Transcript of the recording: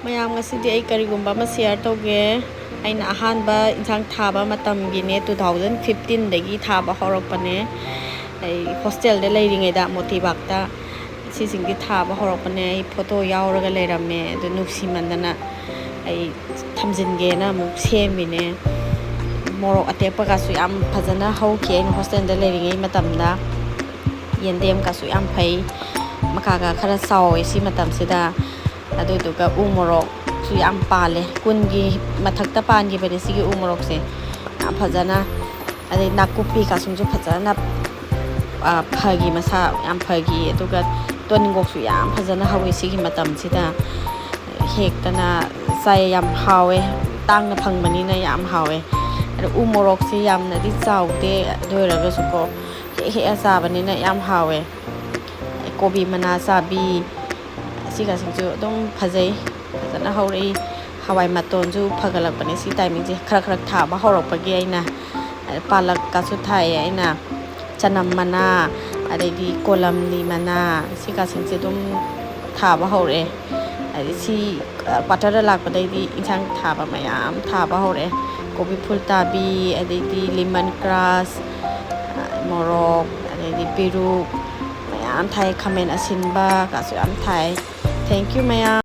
ꯃꯌꯥꯝ ꯉꯁꯤꯗꯤ ꯑꯩ ꯀꯔꯤꯒꯨꯝꯕ ꯑꯃ ꯁꯤꯌꯔ ꯇꯧꯒꯦ ꯑꯩꯅ ꯑꯍꯥꯟꯕ ꯏꯟꯁꯥꯡ ꯊꯥꯕ ꯃꯇꯝꯒꯤꯅꯦ 2015 ꯊꯥꯕ ꯍꯧꯔꯛꯄꯅꯦ ꯑꯩ ꯍꯣꯁꯇꯦꯜꯗ ꯂꯩꯔꯤꯉꯩꯗ ꯃꯣꯇꯤꯕꯥꯛꯇ ꯁꯤꯁꯤꯡꯗꯤ ꯊꯥꯕ ꯍꯧꯔꯛꯄꯅꯦ ꯑꯩ ꯐꯣꯇꯣ ꯌꯥꯎꯔꯒ ꯂꯩꯔꯝꯃꯦ ꯑꯗꯨ ꯅꯨꯡꯁꯤꯃꯟꯗꯅ ꯑꯩ ꯊꯝꯖꯤꯟꯒꯦꯅ ꯑꯃꯨꯛ ꯁꯦꯝꯃꯤꯅꯦ ꯃꯣꯔꯣꯛ ꯑꯇꯦꯛꯄꯒꯁꯨ ꯌꯥꯝ ꯐꯖꯅ ꯍꯧꯈꯤ ꯑꯩꯅ ꯍꯣꯁꯇꯦꯜꯗ ꯂꯩꯔꯤꯉꯩ ꯃꯇꯝꯗ ꯌꯦꯟꯗꯦꯝꯒꯁꯨ ꯌꯥꯝ ꯐꯩ ꯃꯈꯥꯒ ꯈꯔ ꯆꯥꯎꯋꯦ ꯁꯤ ꯃꯇꯝꯁꯤꯗ ꯑꯗꯨꯗꯨꯒ ꯎ ꯃꯣꯔꯣꯛꯁꯨ ꯌꯥꯝ ꯄꯥꯜꯂꯦ 10ꯒꯤ ꯃꯊꯛꯇ ꯄꯥꯟꯈꯤꯕꯅꯦ ꯁꯤꯒꯤ ꯎ ꯃꯣꯔꯣꯛꯁꯦ ꯌꯥꯝ ꯐꯖꯅ ꯑꯗꯩ ꯅꯥꯀꯨꯞꯄꯤ ꯀꯥꯁꯨꯝꯁꯨ ꯐꯖꯅ ꯐꯒꯤ ꯃꯁꯥ ꯌꯥꯝ ꯐꯒꯤ ꯑꯗꯨꯒ ꯇꯣꯅꯤꯡꯈꯣꯛꯁꯨ ꯌꯥꯝ ꯐꯖꯅ ꯍꯧꯋꯤ ꯁꯤꯒꯤ ꯃꯇꯝꯁꯤꯗ ꯍꯦꯛꯇꯅ ꯆꯥꯏ ꯌꯥꯝ ꯍꯥꯎꯋꯦ ꯇꯥꯡꯅ ꯐꯪꯕꯅꯤꯅ ꯌꯥꯝ ꯍꯥꯎꯋꯦ ꯑꯗꯣ ꯎ ꯃꯣꯔꯣꯛꯁꯤ ꯌꯥꯝꯅꯗꯤ ꯆꯥꯎꯗꯦ ꯑꯗꯨ ꯑꯣꯏꯔꯒꯁꯨꯀꯣ ꯍꯦꯛꯑ ꯆꯥꯕꯅꯤꯅ ꯌꯥꯝ ꯍꯥꯎꯋꯦ ꯀꯣꯕꯤ ꯃꯅꯥ ꯆꯥꯕꯤ ꯑꯁꯤꯒꯁꯤꯡꯁꯨ ꯑꯗꯨꯝ ꯐꯖꯩ ꯐꯖꯅ ꯍꯧꯔꯛꯏ ꯍꯋꯥꯏ ꯃꯇꯣꯟꯁꯨ ꯐꯒꯠꯂꯛꯄꯅꯦ ꯁꯤ ꯇꯥꯏꯃꯤꯡꯁꯦ ꯈꯔ ꯊꯥꯕ ꯍꯧꯔꯛꯄꯒꯤ ꯑꯩꯅ ꯄꯥꯂꯛꯀꯁꯨ ꯊꯥꯏꯌꯦ ꯑꯩꯅ ꯆꯅꯝ ꯃꯅꯥ ꯑꯗꯩꯗꯤ ꯀꯣꯂꯝꯅꯤ ꯃꯅꯥ ꯁꯤꯒꯁꯤꯡꯁꯦ ꯑꯗꯨꯝ ꯊꯥꯕ ꯍꯧꯔꯛꯑꯦ ꯍꯥꯏꯗꯤ ꯁꯤ ꯀ꯭ꯋꯥꯇꯔꯗ ꯂꯥꯛꯄꯗꯩꯗꯤ ꯏꯟꯁꯥꯡ ꯊꯥꯕ ꯃꯌꯥꯝ ꯊꯥꯕ ꯍꯧꯔꯛꯑꯦ ꯀꯣꯕꯤ ꯐꯨꯜ ꯇꯥꯕꯤ ꯑꯗꯩꯗꯤ ꯂꯤꯃꯟ ꯒ꯭ꯔꯥꯁ ꯃꯣꯔꯣꯛ ꯑꯗꯩꯗꯤ ꯄꯦꯔꯨꯛ ꯃꯌꯥꯝ ꯊꯥꯏ ꯈꯥꯃꯦꯟ ꯑꯁꯤꯟꯕ ꯀꯥꯁꯨ ꯌꯥꯝ ꯊꯥꯏ ꯊꯦꯡꯛ ꯌꯨ ꯃꯌꯥꯝ